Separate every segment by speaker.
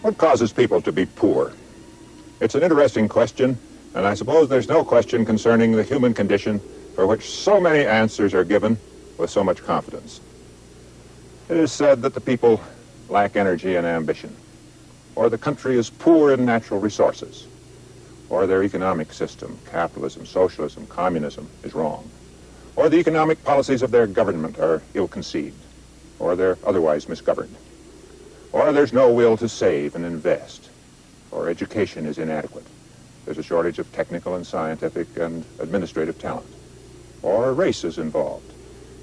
Speaker 1: What causes people to be poor? It's an interesting question, and I suppose there's no question concerning the human condition for which so many answers are given with so much confidence. It is said that the people lack energy and ambition, or the country is poor in natural resources, or their economic system, capitalism, socialism, communism, is wrong, or the economic policies of their government are ill-conceived, or they're otherwise misgoverned, or there's no will to save and invest, or education is inadequate. There's a shortage of technical and scientific and administrative talent, or race is involved.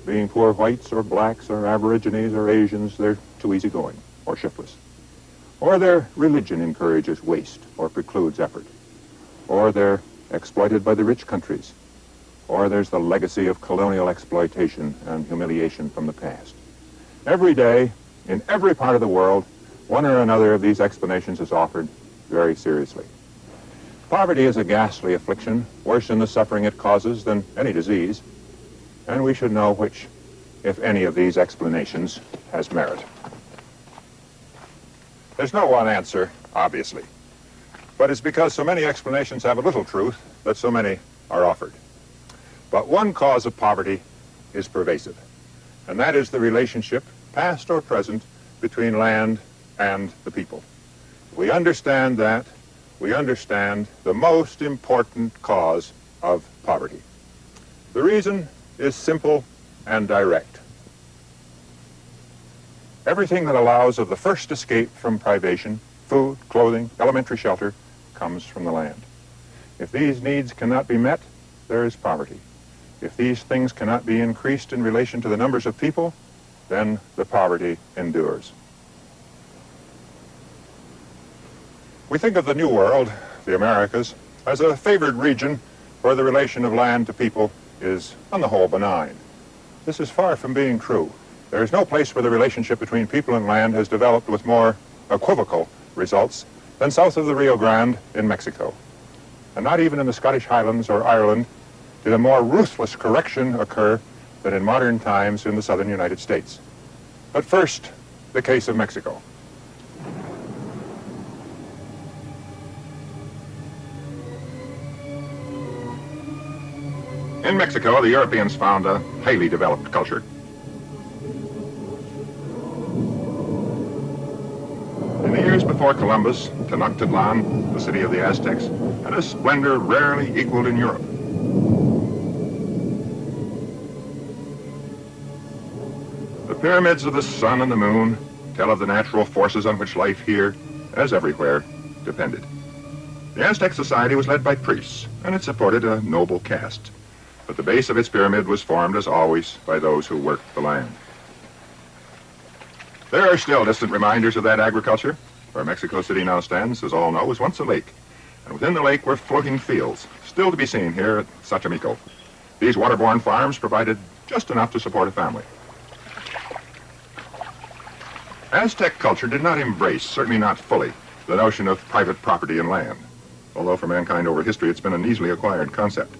Speaker 1: Being poor whites or blacks or aborigines or Asians, they're too easygoing or shiftless. Or their religion encourages waste or precludes effort. Or they're exploited by the rich countries. Or there's the legacy of colonial exploitation and humiliation from the past. Every day, in every part of the world, one or another of these explanations is offered very seriously. Poverty is a ghastly affliction, worse in the suffering it causes than any disease, and we should know which, if any of these explanations, has merit. There's no one answer, obviously, but it's because so many explanations have a little truth that so many are offered. But one cause of poverty is pervasive, and that is the relationship, past or present, between land and the people. If we understand that, we understand the most important cause of poverty. The reason is simple and direct. Everything that allows of the first escape from privation, food, clothing, elementary shelter, comes from the land. If these needs cannot be met, there is poverty. If these things cannot be increased in relation to the numbers of people, then the poverty endures. We think of the New World, the Americas, as a favored region where the relation of land to people is, on the whole, benign. This is far from being true. There is no place where the relationship between people and land has developed with more equivocal results than south of the Rio Grande in Mexico. And not even in the Scottish Highlands or Ireland did a more ruthless correction occur than in modern times in the southern United States. But first, the case of Mexico. In Mexico, the Europeans found a highly developed culture. In the years before Columbus, Tenochtitlan, the city of the Aztecs, had a splendor rarely equaled in Europe. The pyramids of the sun and the moon tell of the natural forces on which life here, as everywhere, depended. The Aztec society was led by priests, and it supported a noble caste. But the base of its pyramid was formed, as always, by those who worked the land. There are still distant reminders of that agriculture. Where Mexico City now stands, as all know, was once a lake. And within the lake were floating fields, still to be seen here at Xochimilco. These waterborne farms provided just enough to support a family. Aztec culture did not embrace, certainly not fully, the notion of private property in land. Although for mankind over history, it's been an easily acquired concept.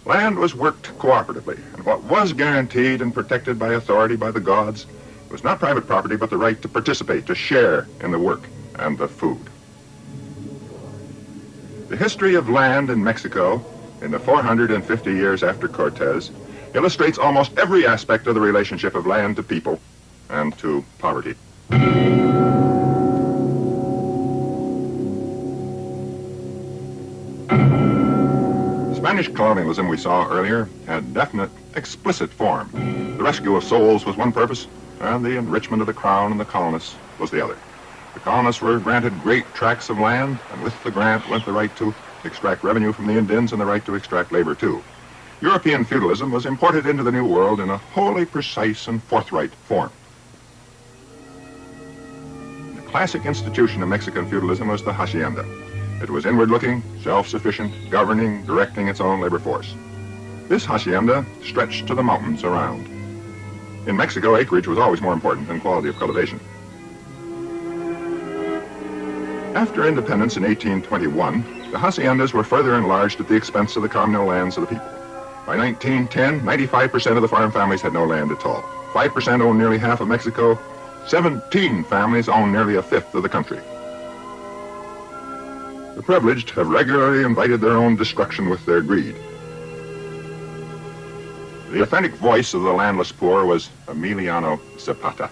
Speaker 1: Land was worked cooperatively, and what was guaranteed and protected by authority by the gods was not private property, but the right to participate, to share in the work and the food. The history of land in Mexico in the 450 years after Cortez illustrates almost every aspect of the relationship of land to people and to poverty. Spanish colonialism we saw earlier had definite, explicit form. The rescue of souls was one purpose, and the enrichment of the crown and the colonists was the other. The colonists were granted great tracts of land, and with the grant went the right to extract revenue from the Indians and the right to extract labor too. European feudalism was imported into the New World in a wholly precise and forthright form. The classic institution of Mexican feudalism was the hacienda. It was inward-looking, self-sufficient, governing, directing its own labor force. This hacienda stretched to the mountains around. In Mexico, acreage was always more important than quality of cultivation. After independence in 1821, the haciendas were further enlarged at the expense of the communal lands of the people. By 1910, 95% of the farm families had no land at all. 5% owned nearly half of Mexico. 17 families owned nearly a fifth of the country. The privileged have regularly invited their own destruction with their greed. The authentic voice of the landless poor was Emiliano Zapata.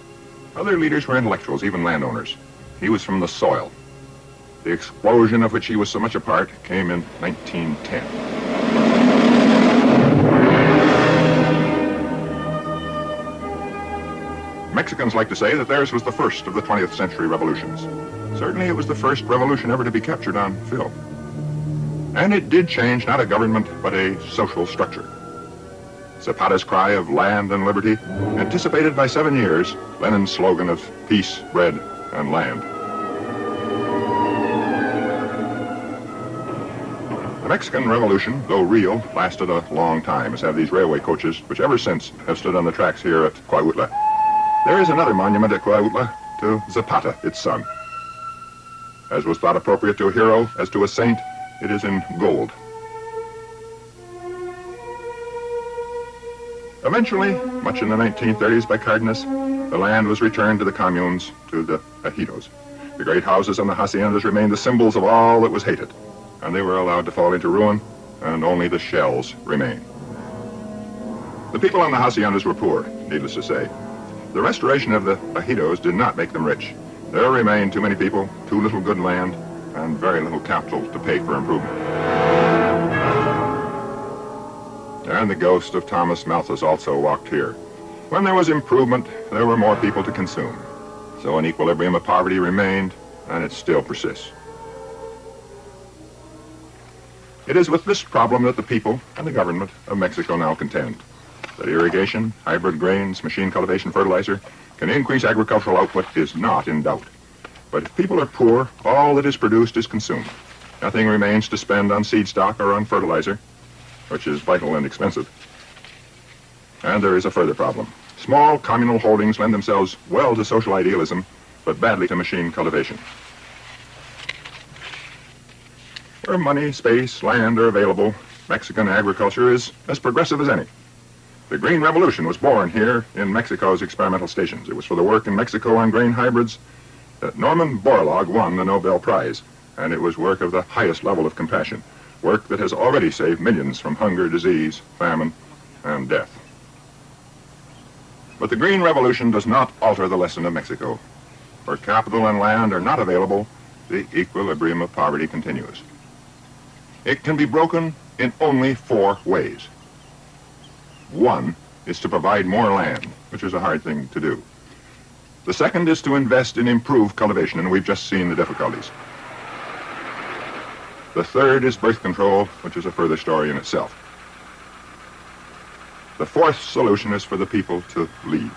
Speaker 1: Other leaders were intellectuals, even landowners. He was from the soil. The explosion of which he was so much a part came in 1910. Mexicans like to say that theirs was the first of the 20th century revolutions. Certainly it was the first revolution ever to be captured on film. And it did change not a government, but a social structure. Zapata's cry of land and liberty anticipated by 7 years Lenin's slogan of peace, bread, and land. The Mexican Revolution, though real, lasted a long time, as have these railway coaches, which ever since have stood on the tracks here at Coahuila. There is another monument at Coahuila to Zapata, its son. As was thought appropriate to a hero as to a saint, it is in gold. Eventually, much in the 1930s by Cardenas, the land was returned to the communes, to the ejidos. The great houses and the haciendas remained the symbols of all that was hated, and they were allowed to fall into ruin, and only the shells remain. The people in the haciendas were poor, needless to say. The restoration of the ejidos did not make them rich. There remained too many people, too little good land, and very little capital to pay for improvement. And the ghost of Thomas Malthus also walked here. When there was improvement, there were more people to consume. So an equilibrium of poverty remained, and it still persists. It is with this problem that the people and the government of Mexico now contend. That irrigation, hybrid grains, machine cultivation, fertilizer can increase agricultural output is not in doubt. But if people are poor, all that is produced is consumed. Nothing remains to spend on seed stock or on fertilizer, which is vital and expensive. And there is a further problem. Small communal holdings lend themselves well to social idealism, but badly to machine cultivation. Where money, space, land are available, Mexican agriculture is as progressive as any. The Green Revolution was born here in Mexico's experimental stations. It was for the work in Mexico on grain hybrids that Norman Borlaug won the Nobel Prize, and it was work of the highest level of compassion, work that has already saved millions from hunger, disease, famine, and death. But the Green Revolution does not alter the lesson of Mexico. Where capital and land are not available, the equilibrium of poverty continues. It can be broken in only 4 ways. One is to provide more land, which is a hard thing to do. The second is to invest in improved cultivation, and we've just seen the difficulties. The third is birth control, which is a further story in itself. The fourth solution is for the people to leave.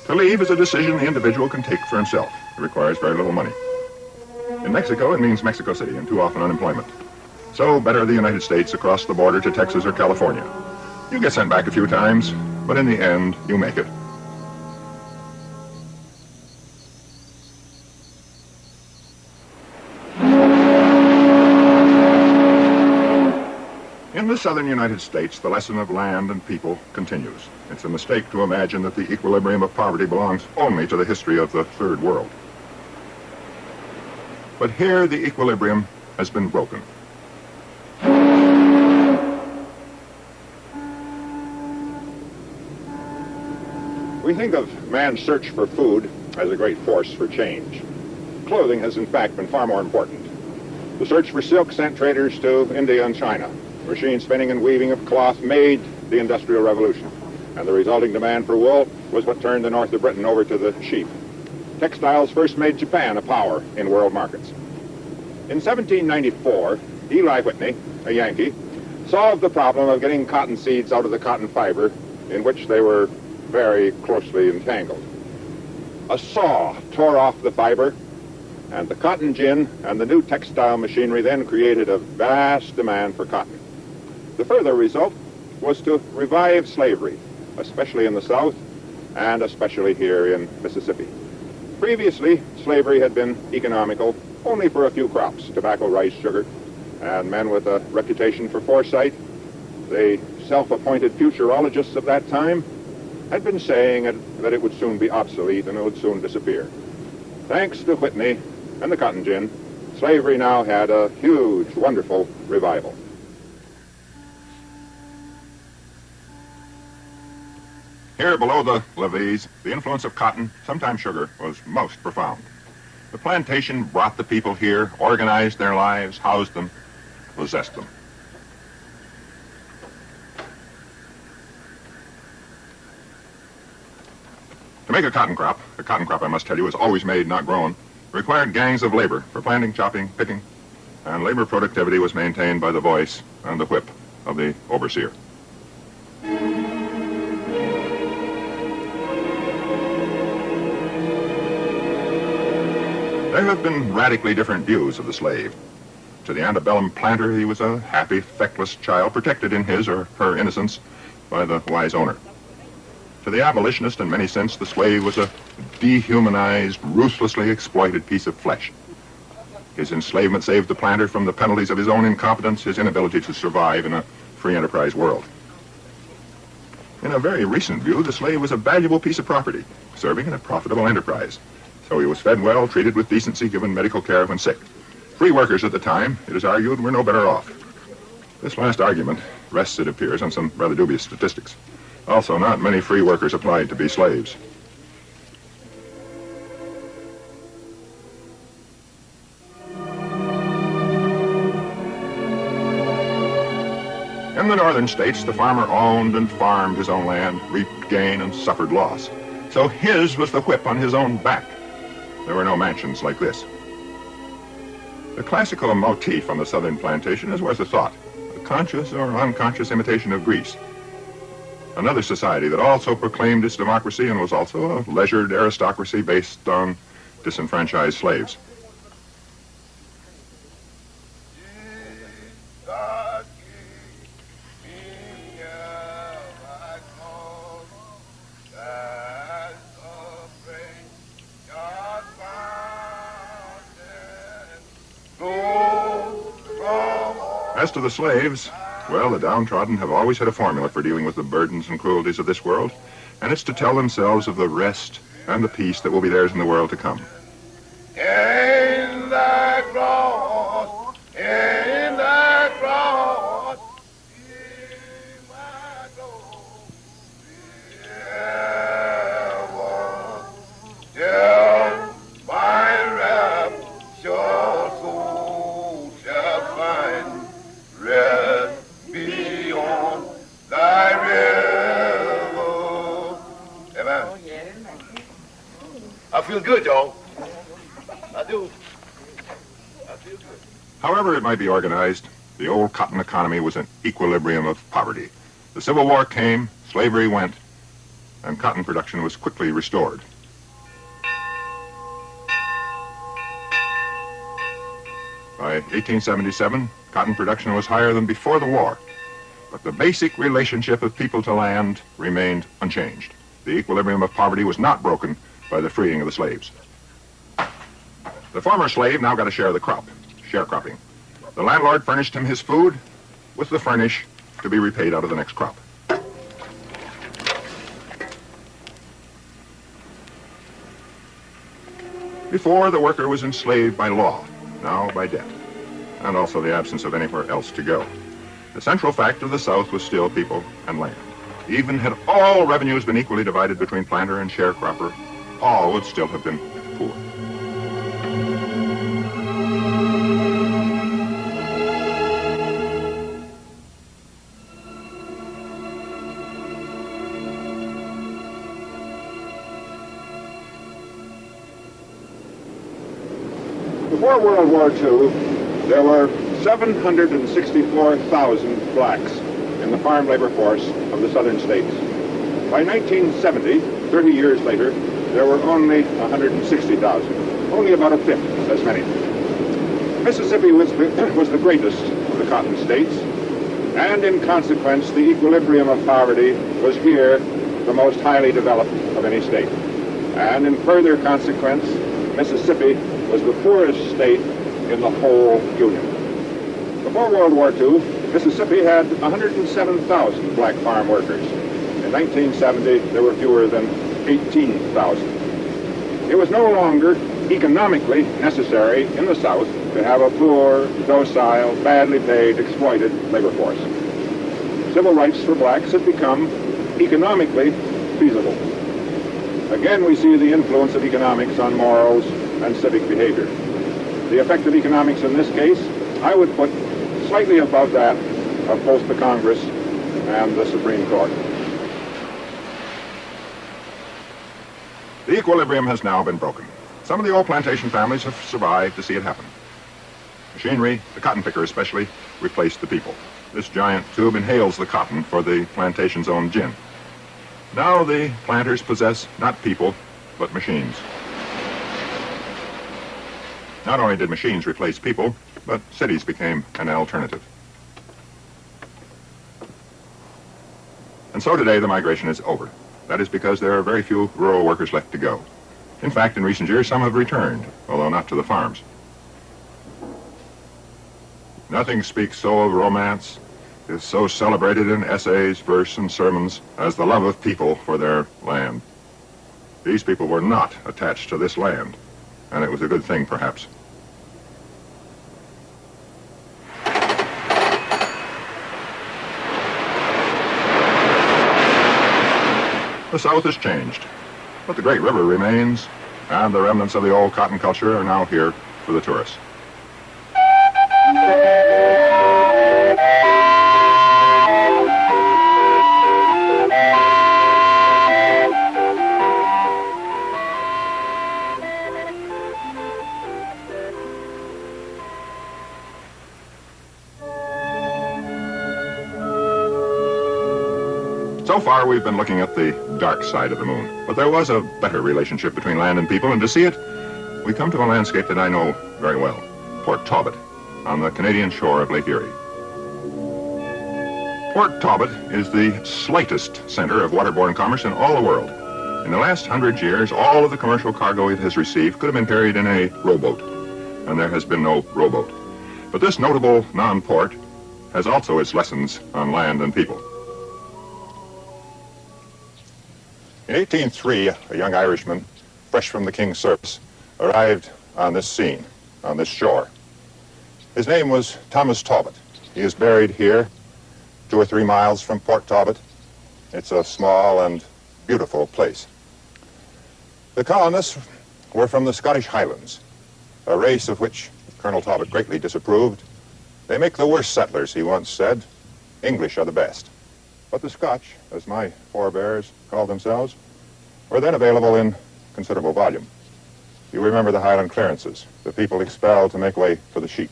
Speaker 1: To leave is a decision the individual can take for himself. It requires very little money. In Mexico, it means Mexico City, and too often unemployment. So better the United States across the border to Texas or California. You get sent back a few times, but in the end, you make it. In the southern United States, the lesson of land and people continues. It's a mistake to imagine that the equilibrium of poverty belongs only to the history of the Third World. But here the equilibrium has been broken. We think of man's search for food as a great force for change. Clothing has in fact been far more important. The search for silk sent traders to India and China. Machine spinning and weaving of cloth made the Industrial Revolution, and the resulting demand for wool was what turned the north of Britain over to the sheep. Textiles first made Japan a power in world markets. In 1794, Eli Whitney, a Yankee, solved the problem of getting cotton seeds out of the cotton fiber in which they were very closely entangled. A saw tore off the fiber, and the cotton gin and the new textile machinery then created a vast demand for cotton. The further result was to revive slavery, especially in the South and especially here in Mississippi. Previously, slavery had been economical only for a few crops, tobacco, rice, sugar, and men with a reputation for foresight, the self-appointed futurologists of that time, had been saying that it would soon be obsolete and it would soon disappear. Thanks to Whitney and the cotton gin, slavery now had a huge, wonderful revival. Here below the levees, the influence of cotton, sometimes sugar, was most profound. The plantation brought the people here, organized their lives, housed them, possessed them. To make a cotton crop, I must tell you, is always made, not grown, required gangs of labor for planting, chopping, picking, and labor productivity was maintained by the voice and the whip of the overseer. There have been radically different views of the slave. To the antebellum planter, he was a happy, feckless child protected in his or her innocence by the wise owner. To the abolitionist, in many sense, the slave was a dehumanized, ruthlessly exploited piece of flesh. His enslavement saved the planter from the penalties of his own incompetence, his inability to survive in a free enterprise world. In a very recent view, the slave was a valuable piece of property, serving in a profitable enterprise. So he was fed well, treated with decency, given medical care when sick. Free workers at the time, it is argued, were no better off. This last argument rests, it appears, on some rather dubious statistics. Also, not many free workers applied to be slaves. In the northern states, the farmer owned and farmed his own land, reaped gain and suffered loss. So his was the whip on his own back. There were no mansions like this. The classical motif on the southern plantation is worth a thought, a conscious or unconscious imitation of Greece. Another society that also proclaimed its democracy and was also a leisured aristocracy based on disenfranchised slaves. As to the slaves, well, the downtrodden have always had a formula for dealing with the burdens and cruelties of this world, and it's to tell themselves of the rest and the peace that will be theirs in the world to come. In the cross, in the cross, till my rapture soul shall find rest beyond thy river. Amen. I feel good, y'all. I do. I feel good. However it might be organized, the old cotton economy was an equilibrium of poverty. The Civil War came, slavery went, and cotton production was quickly restored. By 1877, cotton production was higher than before the war, but the basic relationship of people to land remained unchanged. The equilibrium of poverty was not broken by the freeing of the slaves. The former slave now got a share of the crop, sharecropping. The landlord furnished him his food with the furnish to be repaid out of the next crop. Before, the worker was enslaved by law, now by debt, and also the absence of anywhere else to go. The central fact of the South was still people and land. Even had all revenues been equally divided between planter and sharecropper, all would still have been poor. Before World War II, there were 764,000 blacks in the farm labor force of the southern states. By 1970, 30 years later, there were only 160,000, only about a fifth as many. Mississippi was the greatest of the cotton states, and in consequence, the equilibrium of poverty was here the most highly developed of any state. And in further consequence, Mississippi was the poorest state in the whole Union. Before World War II, Mississippi had 107,000 black farm workers. In In 1970, there were fewer than 18,000. It was no longer economically necessary in the South to have a poor, docile, badly paid, exploited labor force. Civil rights for blacks had become economically feasible. Again, we see the influence of economics on morals and civic behavior. The effect of economics in this case, I would put slightly above that of both the Congress and the Supreme Court. The equilibrium has now been broken. Some of the old plantation families have survived to see it happen. Machinery, the cotton picker especially, replaced the people. This giant tube inhales the cotton for the plantation's own gin. Now the planters possess not people, but machines. Not only did machines replace people, but cities became an alternative. And so today the migration is over. That is because there are very few rural workers left to go. In fact, in recent years, some have returned, although not to the farms. Nothing speaks so of romance, is so celebrated in essays, verse, and sermons as the love of people for their land. These people were not attached to this land, and it was a good thing, perhaps. The South has changed, but the great river remains, and the remnants of the old cotton culture are now here for the tourists. So far, we've been looking at the dark side of the moon, but there was a better relationship between land and people, and to see it, we come to a landscape that I know very well, Port Talbot, on the Canadian shore of Lake Erie. Port Talbot is the slightest center of waterborne commerce in all the world. In the last 100 years, all of the commercial cargo it has received could have been carried in a rowboat, and there has been no rowboat. But this notable non-port has also its lessons on land and people. In 1803, a young Irishman, fresh from the King's service, arrived on this scene, on this shore. His name was Thomas Talbot. He is buried here, 2 or 3 miles from Port Talbot. It's a small and beautiful place. The colonists were from the Scottish Highlands, a race of which Colonel Talbot greatly disapproved. They make the worst settlers, he once said. English are the best. But the Scotch, as my forebears called themselves, were then available in considerable volume. You remember the Highland clearances, the people expelled to make way for the sheep.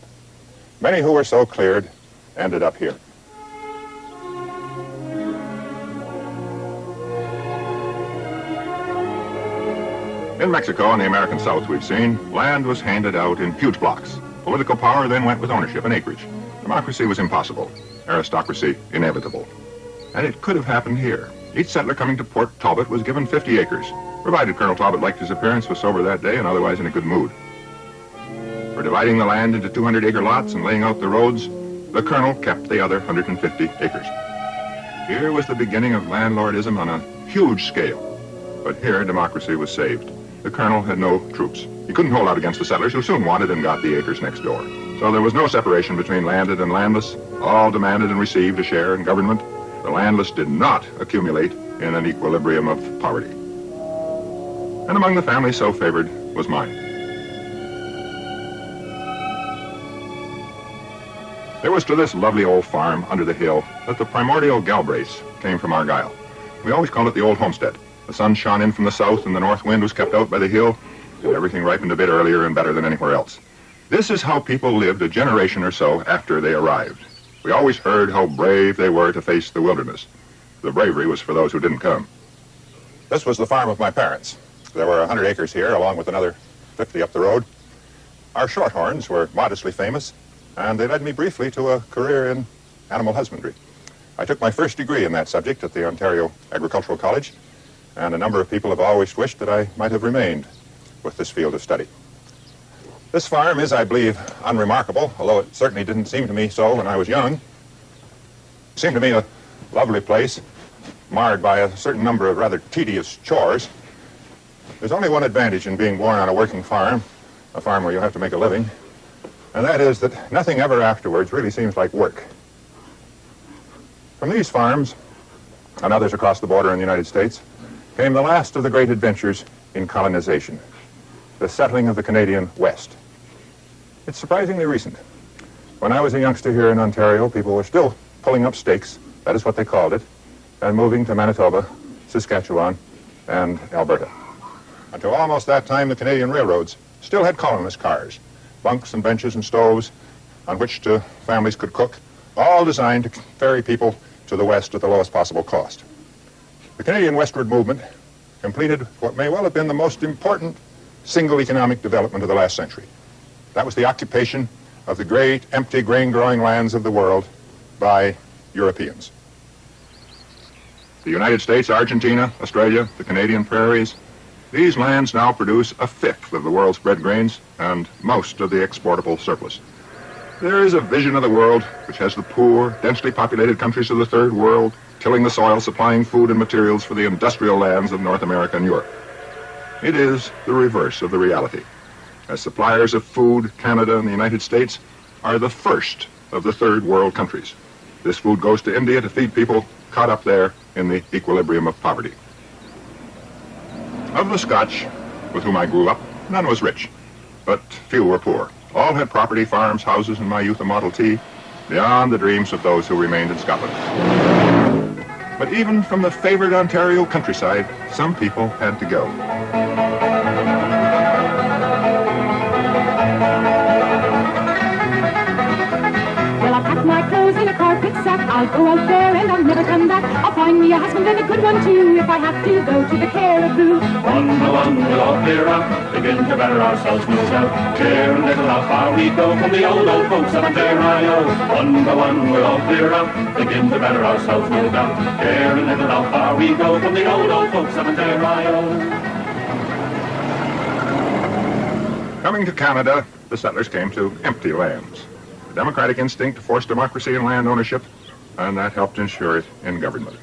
Speaker 1: Many who were so cleared ended up here. In Mexico and the American South, we've seen, land was handed out in huge blocks. Political power then went with ownership and acreage. Democracy was impossible, aristocracy inevitable. And it could have happened here. Each settler coming to Port Talbot was given 50 acres, provided Colonel Talbot liked his appearance, was sober that day, and otherwise in a good mood. For dividing the land into 200-acre lots and laying out the roads, the colonel kept the other 150 acres. Here was the beginning of landlordism on a huge scale. But here, democracy was saved. The colonel had no troops. He couldn't hold out against the settlers, who soon wanted and got the acres next door. So there was no separation between landed and landless. All demanded and received a share in government. The landless did not accumulate in an equilibrium of poverty. And among the families so favored was mine. There was to this lovely old farm under the hill that the primordial Galbraiths came from Argyll. We always called it the old homestead. The sun shone in from the south and the north wind was kept out by the hill, and everything ripened a bit earlier and better than anywhere else. This is how people lived a generation or so after they arrived. We always heard how brave they were to face the wilderness. The bravery was for those who didn't come. This was the farm of my parents. There were 100 acres here, along with another 50 up the road. Our Shorthorns were modestly famous, and they led me briefly to a career in animal husbandry. I took my first degree in that subject at the Ontario Agricultural College, and a number of people have always wished that I might have remained with this field of study. This farm is, I believe, unremarkable, although it certainly didn't seem to me so when I was young. It seemed to me a lovely place, marred by a certain number of rather tedious chores. There's only one advantage in being born on a working farm, a farm where you have to make a living, and that is that nothing ever afterwards really seems like work. From these farms, and others across the border in the United States, came the last of the great adventures in colonization, the settling of the Canadian West. It's surprisingly recent. When I was a youngster here in Ontario, people were still pulling up stakes, that is what they called it, and moving to Manitoba, Saskatchewan, and Alberta. Until almost that time, the Canadian railroads still had colonist cars, bunks and benches and stoves on which families could cook, all designed to ferry people to the west at the lowest possible cost. The Canadian westward movement completed what may well have been the most important single economic development of the last century. That was the occupation of the great empty grain-growing lands of the world by Europeans. The United States, Argentina, Australia, the Canadian prairies, these lands now produce a fifth of the world's bread grains and most of the exportable surplus. There is a vision of the world which has the poor, densely populated countries of the third world tilling the soil, supplying food and materials for the industrial lands of North America and Europe. It is the reverse of the reality. As suppliers of food, Canada and the United States are the first of the third world countries. This food goes to India to feed people caught up there in the equilibrium of poverty. Of the Scotch with whom I grew up, none was rich, but few were poor. All had property, farms, houses, in my youth a Model T, beyond the dreams of those who remained in Scotland. But even from the favored Ontario countryside, some people had to go.
Speaker 2: Well, I'll pack my clothes in a carpet sack. I'll go out there and I'll never come back. I'll find me a husband and a good one too, if I have to go to the Caribou.
Speaker 3: One by one we'll all clear out, begin to better ourselves, no doubt. Care a little how far we go from the old folks of Ontario. One by one we'll all clear out, begin to better ourselves, no doubt. Care a little how far we go from the old folks of Ontario.
Speaker 1: Coming to Canada, the settlers came to empty lands. The democratic instinct forced democracy in land ownership, and that helped ensure it in government.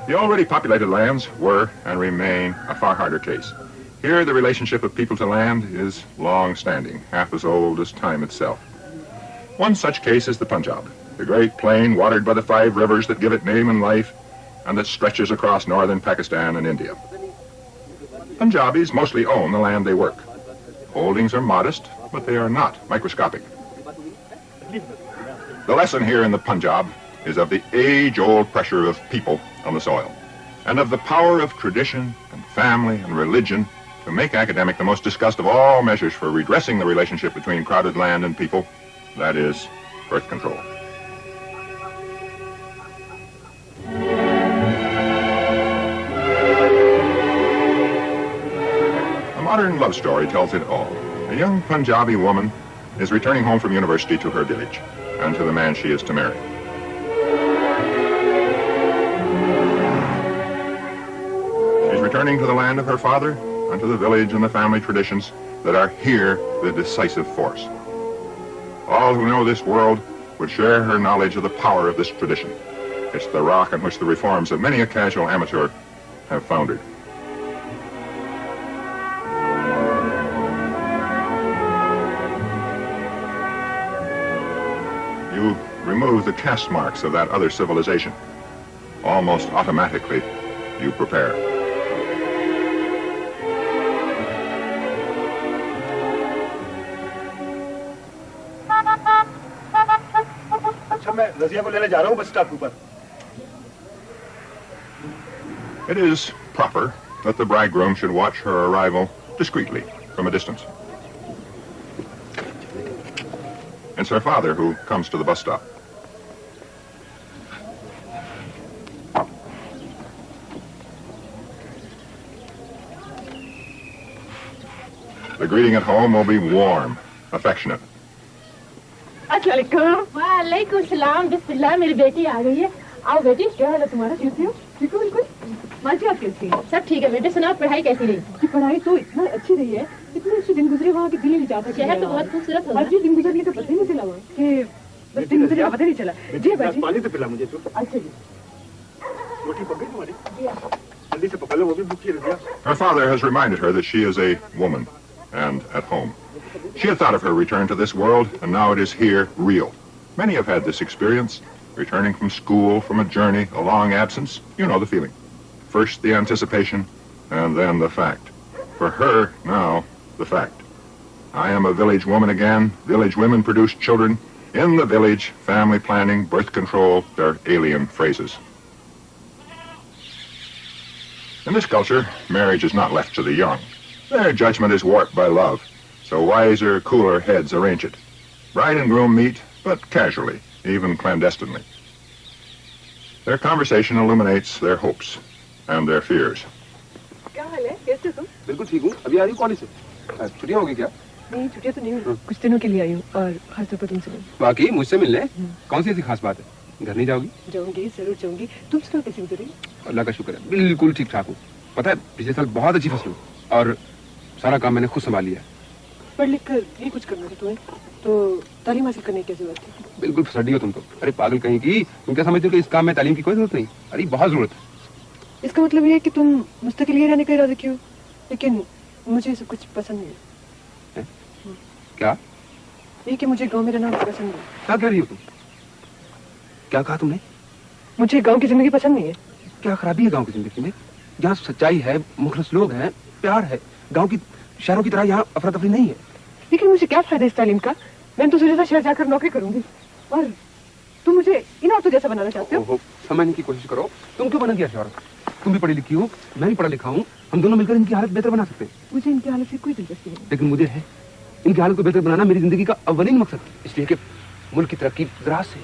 Speaker 1: The already populated lands were and remain a far harder case. Here, the relationship of people to land is long-standing, half as old as time itself. One such case is the Punjab, the great plain watered by the 5 rivers that give it name and life, and that stretches across northern Pakistan and India. Punjabis mostly own the land they work. Holdings are modest, but they are not microscopic. The lesson here in the Punjab is of the age-old pressure of people on the soil, and of the power of tradition and family and religion to make academic the most discussed of all measures for redressing the relationship between crowded land and people, that is, birth control. A modern love story tells it all. A young Punjabi woman is returning home from university to her village and to the man she is to marry. She's returning to the land of her father and to the village and the family traditions that are here the decisive force. All who know this world would share her knowledge of the power of this tradition. It's the rock on which the reforms of many a casual amateur have foundered. You remove the caste marks of that other civilization. Almost automatically, you prepare. It is proper that the bridegroom should watch her arrival discreetly from a distance. It's her father who comes to the bus stop. The greeting at home will be warm, affectionate.
Speaker 2: अस्सलामुअलैकुम। वालेकुम सलाम। बिस्मिल्लाह, मेरी बेटी आ गई है। आओ बेटी, क्या हाल है तुम्हारा? ठीक हो? ठीक हो बिल्कुल। माजी आप कैसी हैं? सब ठीक है बेटे। सुनाओ, पढ़ाई कैसी रही? की पढ़ाई तो इतना अच्छी रही है, इतने अच्छे दिन गुजरे, वहाँ के दिल नहीं चाहता। शहर तो बहुत खूबसूरत है। आज दिन गुजरने का पता ही नहीं चला कि बस मुझे पता नहीं चला जी बाजी
Speaker 4: पानी तो पिला मुझे तू
Speaker 2: अच्छा जी
Speaker 4: रोटी पक गई तुम्हारी जल्दी से पका लो वो भी भूखी रह गया
Speaker 1: Her father has reminded her that she is a woman and at home. She had thought of her return to this world, and now it is here, real. Many have had this experience, returning from school, from a journey, a long absence. You know the feeling. First the anticipation, and then the fact. For her, now, the fact. I am a village woman again. Village women produce children. In the village, family planning, birth control, they're alien phrases. In this culture, marriage is not left to the young. Their judgment is warped by love, so wiser, cooler heads arrange it. Bride and groom meet, but casually, even clandestinely. Their conversation illuminates their hopes and their fears.
Speaker 2: क्या हाल है कैसे तुम
Speaker 4: बिल्कुल ठीक हूँ अभी आ रही हूँ कॉलेज से छुट्टियाँ होगी क्या
Speaker 2: नहीं छुट्टियाँ तो नहीं हुई कुछ दिनों के लिए आई हूँ और खासतौर पर तुमसे मिलने
Speaker 4: बाकी मुझसे मिलने कौन सी ऐसी खास बात है घर नहीं जाओगी
Speaker 2: जाऊंगी जरूर जाऊंगी तुम सुनो कैसी गुजरी
Speaker 4: अल्लाह का शुक्र है बिल्कुल ठीक ठाक हूँ पता है पिछले साल बहुत अच्छी फसल हुई और सारा काम मैंने खुद संभाल लिया
Speaker 2: पढ़ लिख कर नहीं कुछ करना था तुम्हें तो तालीम हासिल करने की जरूरत थी
Speaker 4: बिल्कुल फसडी हो तुम तो अरे पागल कहीं की तुम क्या समझते हो कि इस काम में तालीम की कोई जरूरत नहीं अरे बहुत जरूरत है
Speaker 2: इसका मतलब ये है कि तुम मुस्तकिल ही रहने का इरादा क्यों लेकिन मुझे सब कुछ पसंद नहीं है
Speaker 4: क्या
Speaker 2: ये कि मुझे गांव में रहना पसंद नहीं
Speaker 4: क्या कह रही हो तुम क्या कहा तुमने
Speaker 2: मुझे गांव की जिंदगी पसंद नहीं है
Speaker 4: क्या खराबी है गांव की जिंदगी में जहाँ सच्चाई है मुखलिस लोग हैं प्यार है गांव की शहरों की तरह यहाँ अफरा तफरी नहीं है
Speaker 2: लेकिन मुझे क्या फायदा इस तालीम का मैंने तो सोचा था शहर जाकर नौकरी करूंगी और तुम मुझे इन औरतों जैसा बनाना चाहते हो
Speaker 4: समझने की कोशिश करो तुम क्यों बना दिया शहर तुम भी पढ़ी लिखी हो मैं भी पढ़ा लिखा हूँ हम दोनों मिलकर इनकी हालत बेहतर बना सकते हैं
Speaker 2: मुझे इनकी हालत से कोई दिलचस्पी नहीं
Speaker 4: लेकिन मुझे है इनकी हालत को बेहतर बनाना मेरी जिंदगी का अव्वलीन मकसद इसलिए कि मुल्क की तरक्की ज़राअत से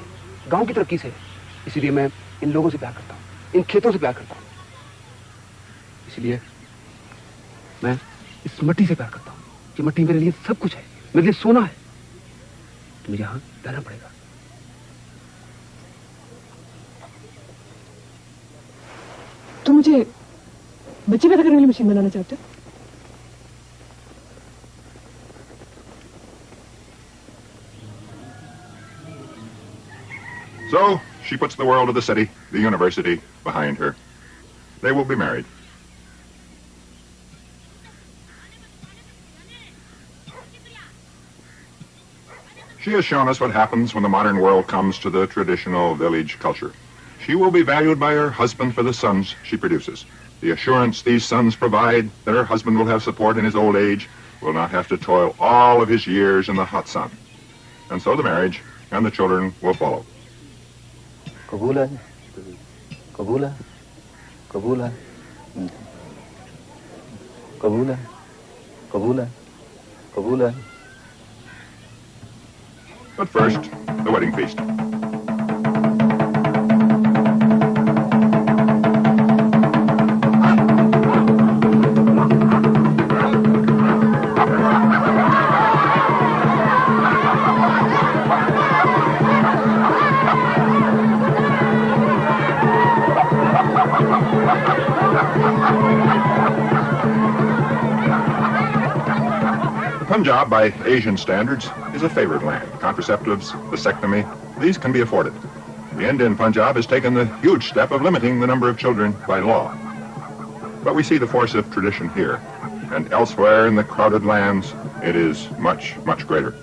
Speaker 4: गांव की तरक्की से इसीलिए मैं इन लोगों से प्यार करता हूँ इन खेतों से प्यार करता हूँ इसलिए मैं इस मिट्टी से प्यार करता हूँ ये मिट्टी मेरे लिए सब कुछ है मेरे लिए सोना है तो मुझे यहाँ रहना पड़ेगा
Speaker 2: तो मुझे बच्चे पैदा करने वाली मशीन बनाना चाहते हो
Speaker 1: So, she puts the world of the city, the university, behind her. They will be married. She has shown us what happens when the modern world comes to the traditional village culture. She will be valued by her husband for the sons she produces. The assurance these sons provide that her husband will have support in his old age, will not have to toil all of his years in the hot sun. And so the marriage and the children will follow.
Speaker 5: कबूल है कबूल है कबूल है कबूल है कबूल है कबूल है
Speaker 1: But first, the wedding feast. Punjab, by Asian standards, is a favored land. Contraceptives, vasectomy, these can be afforded. The Indian Punjab has taken the huge step of limiting the number of children by law. But we see the force of tradition here, and elsewhere in the crowded lands, it is much, much greater.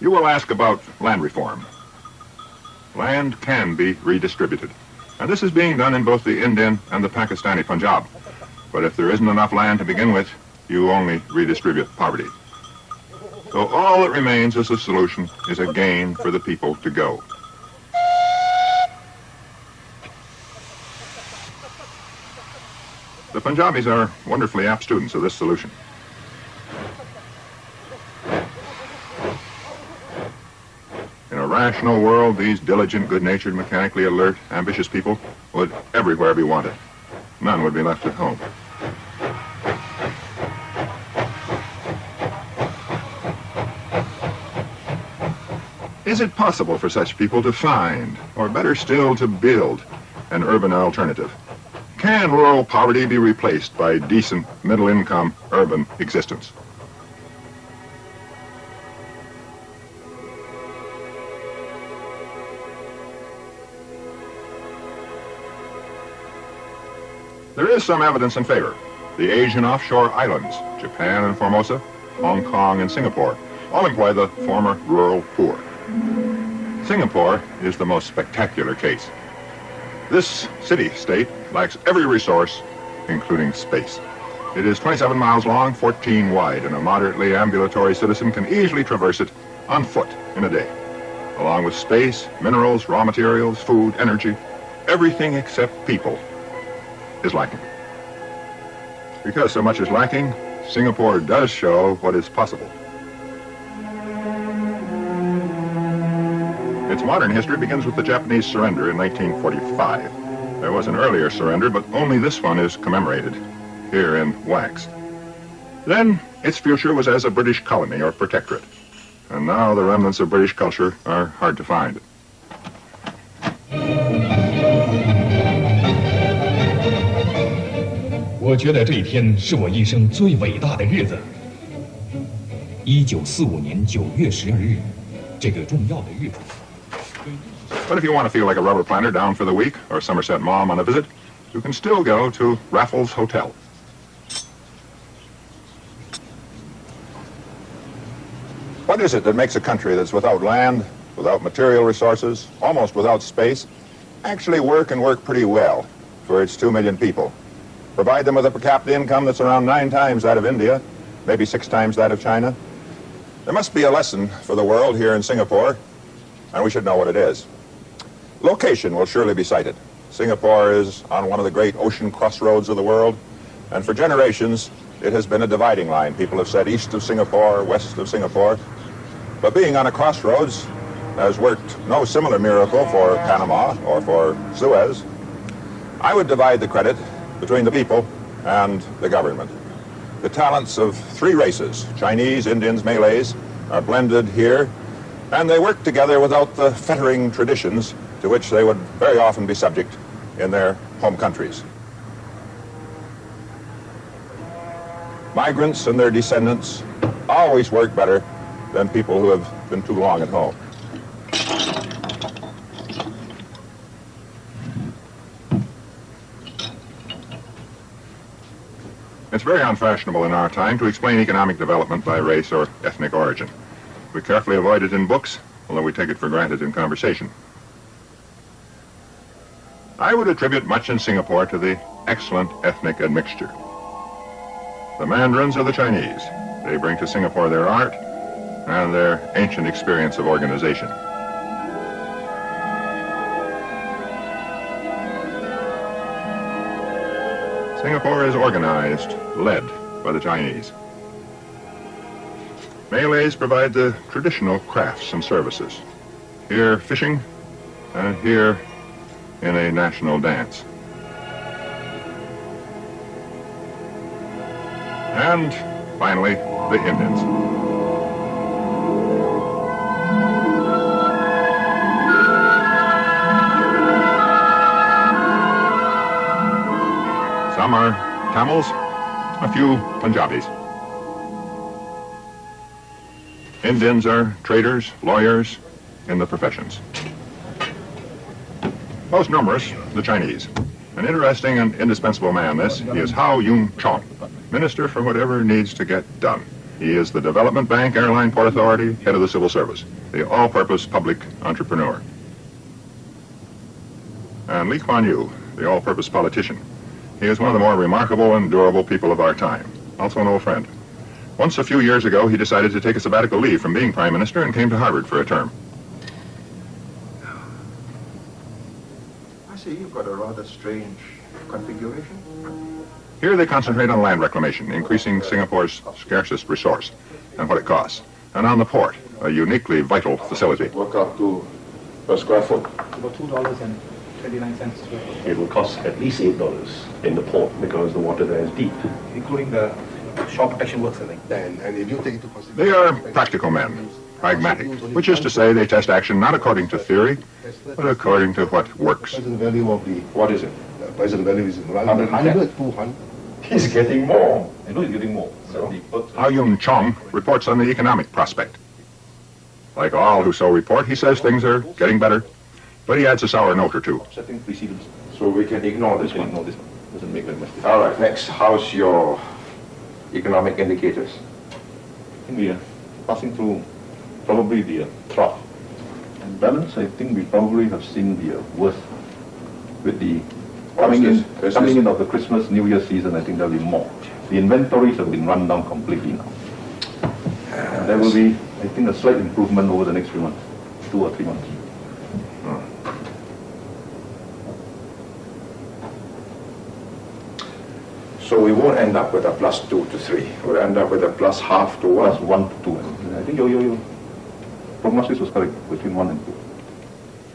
Speaker 1: You will ask about land reform. Land can be redistributed. And this is being done in both the Indian and the Pakistani Punjab. But if there isn't enough land to begin with, you only redistribute poverty. So all that remains as a solution is a gain for the people to go. The Punjabis are wonderfully apt students of this solution. In a rational world, these diligent, good-natured, mechanically alert, ambitious people would everywhere be wanted. None would be left at home. Is it possible for such people to find, or better still, to build, an urban alternative? Can rural poverty be replaced by decent, middle-income, urban existence. There is some evidence in favor. The Asian offshore islands, Japan and Formosa, Hong Kong and Singapore, all employ the former rural poor. Singapore is the most spectacular case. This city-state lacks every resource, including space. It is 27 miles long, 14 wide, and a moderately ambulatory citizen can easily traverse it on foot in a day. Along with space, minerals, raw materials, food, energy, everything except people is lacking. Because so much is lacking, Singapore does show what is possible. Its modern history begins with the Japanese surrender in 1945. There was an earlier surrender, but only this one is commemorated, here in wax. Then, its future was as a British colony or protectorate. And now the remnants of British culture are hard to find.
Speaker 6: 我觉得这一天是我一生最伟大的日子。1945年9月12日，这个重要的日子。
Speaker 1: But if you want to feel like a rubber planter down for the week, or Somerset Maugham on a visit, you can still go to Raffles Hotel. What is it that makes a country that's without land, without material resources, almost without space, actually work and work pretty well for its 2 million people? Provide them with a per capita income that's around 9 times that of India, maybe 6 times that of China. There must be a lesson for the world here in Singapore, and we should know what it is. Location will surely be cited. Singapore is on one of the great ocean crossroads of the world, and for generations it has been a dividing line. People have said east of Singapore, west of Singapore. But being on a crossroads has worked no similar miracle for Panama or for Suez. I would divide the credit between the people and the government. The talents of 3 races, Chinese, Indians, Malays, are blended here, and they work together without the fettering traditions to which they would very often be subject in their home countries. Migrants and their descendants always work better than people who have been too long at home. It's very unfashionable in our time to explain economic development by race or ethnic origin. We carefully avoid it in books, although we take it for granted in conversation. I would attribute much in Singapore to the excellent ethnic admixture. The Mandarins are the Chinese. They bring to Singapore their art and their ancient experience of organization. Singapore is organized, led by the Chinese. Malays provide the traditional crafts and services. Here fishing, and here in a national dance. And finally, the Indians. Some are Tamils, a few Punjabis. Indians are traders, lawyers, in the professions. Most numerous, the Chinese. An interesting and indispensable man, this. He is Hao Yung Chong, Minister for whatever needs to get done. He is the Development Bank, Airline Port Authority, head of the Civil Service, the all-purpose public entrepreneur. And Lee Kuan Yew, the all-purpose politician. He is one of the more remarkable and durable people of our time, also an old friend. Once a few years ago, he decided to take a sabbatical leave from being Prime Minister and came to Harvard for a term.
Speaker 7: I see you've got a rather strange configuration.
Speaker 1: Here they concentrate on land reclamation, increasing Singapore's scarcest resource and what it costs. And on the port, a uniquely vital facility.
Speaker 8: Work out to per square foot.
Speaker 5: About $2.29.
Speaker 8: It will cost at least $8 in the port because the water there is deep.
Speaker 5: Including the shore protection works, I think.
Speaker 7: And if you take into consideration...
Speaker 1: They are practical men, pragmatic, which is to say they test action not according to theory, but according to what works.
Speaker 7: The value of the...
Speaker 8: What is it?
Speaker 7: The present value is
Speaker 8: 100,
Speaker 7: 200. He's getting more.
Speaker 8: I know he's getting more.
Speaker 7: So,
Speaker 1: Yun Chong reports on the economic prospect. Like all who so report, he says things are getting better, but he adds a sour note or two.
Speaker 8: Setting precedents.
Speaker 7: so we can ignore this one.
Speaker 8: No, this doesn't make very much difference.
Speaker 7: All right, next, how's your economic indicators?
Speaker 8: I think we are passing through probably the trough. And balance, I think we probably have seen the worst with the coming in of the Christmas, New Year season. I think there'll be more. The inventories have been run down completely now. And there will be, I think, a slight improvement over the next few months, 2 or 3 months.
Speaker 7: So we won't end up with a +2 to 3. We'll end up with a +0.5 to 1.
Speaker 8: Plus 1 to 2. I think your prognosis was correct, between 1 and 2.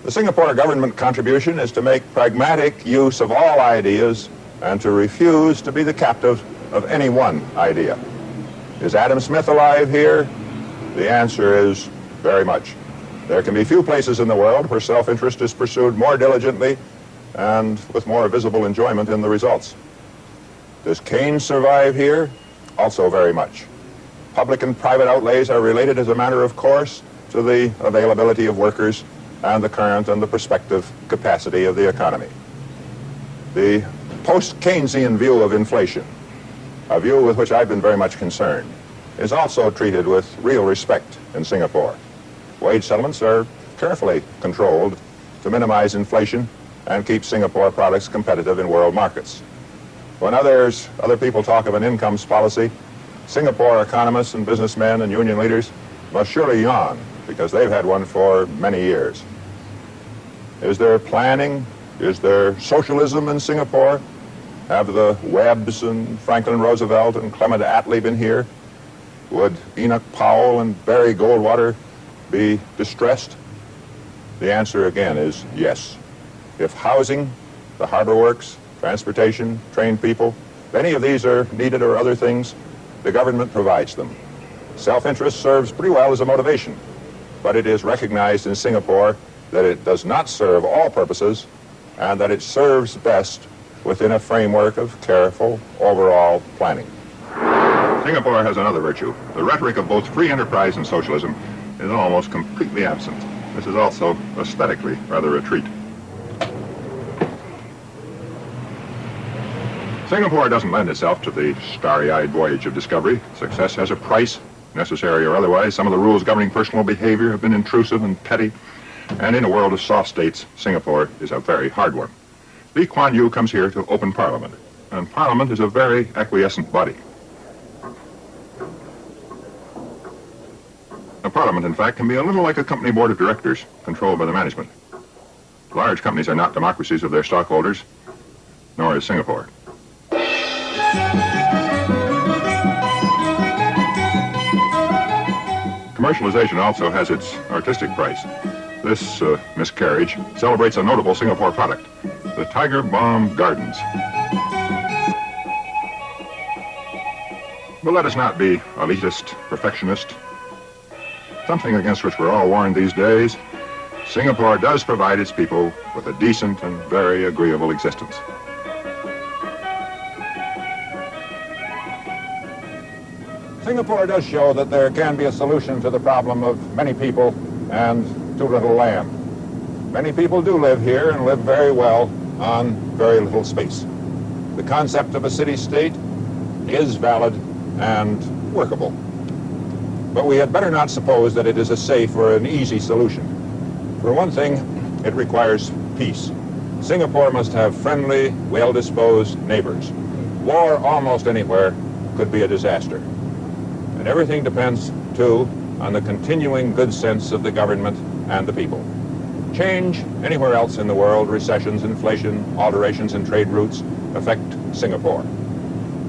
Speaker 1: The Singapore government contribution is to make pragmatic use of all ideas and to refuse to be the captive of any one idea. Is Adam Smith alive here? The answer is very much. There can be few places in the world where self-interest is pursued more diligently and with more visible enjoyment in the results. Does Keynes survive here? Also very much. Public and private outlays are related as a matter of course to the availability of workers and the current and the prospective capacity of the economy. The post-Keynesian view of inflation, a view with which I've been very much concerned, is also treated with real respect in Singapore. Wage settlements are carefully controlled to minimize inflation and keep Singapore products competitive in world markets. When other people talk of an incomes policy, Singapore economists and businessmen and union leaders must surely yawn because they've had one for many years. Is there planning? Is there socialism in Singapore? Have the Webbs and Franklin Roosevelt and Clement Attlee been here? Would Enoch Powell and Barry Goldwater be distressed? The answer again is yes. If housing, the harbor works, transportation, trained people, if any of these are needed or other things, the government provides them. Self-interest serves pretty well as a motivation, but it is recognized in Singapore that it does not serve all purposes and that it serves best within a framework of careful overall planning. Singapore has another virtue. The rhetoric of both free enterprise and socialism is almost completely absent. This is also aesthetically rather a treat. Singapore doesn't lend itself to the starry-eyed voyage of discovery. Success has a price, necessary or otherwise. Some of the rules governing personal behavior have been intrusive and petty. And in a world of soft states, Singapore is a very hard one. Lee Kuan Yew comes here to open Parliament, and Parliament is a very acquiescent body. A Parliament, in fact, can be a little like a company board of directors controlled by the management. Large companies are not democracies of their stockholders, nor is Singapore. Commercialization also has its artistic price. This miscarriage celebrates a notable Singapore product, the Tiger Balm Gardens. But let us not be elitist, perfectionist. Something against which we're all warned these days. Singapore does provide its people with a decent and very agreeable existence. Singapore does show that there can be a solution to the problem of many people and too little land. Many people do live here and live very well on very little space. The concept of a city-state is valid and workable. But we had better not suppose that it is a safe or an easy solution. For one thing, it requires peace. Singapore must have friendly, well-disposed neighbors. War almost anywhere could be a disaster. And everything depends, too, on the continuing good sense of the government and the people. Change anywhere else in the world, recessions, inflation, alterations in trade routes, affect Singapore.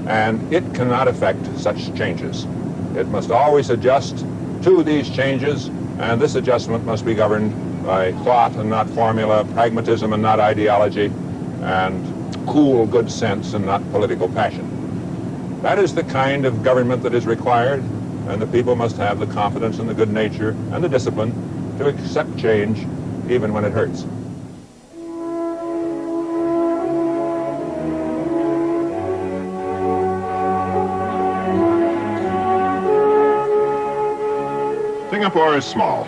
Speaker 1: And it cannot affect such changes. It must always adjust to these changes, and this adjustment must be governed by thought and not formula, pragmatism and not ideology, and cool good sense and not political passion. That is the kind of government that is required, and the people must have the confidence and the good nature and the discipline to accept change even when it hurts. Singapore is small,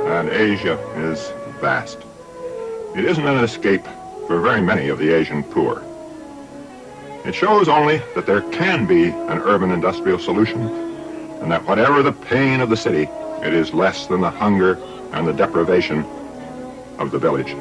Speaker 1: and Asia is vast. It isn't an escape for very many of the Asian poor. It shows only that there can be an urban industrial solution, and that whatever the pain of the city, it is less than the hunger and the deprivation of the village.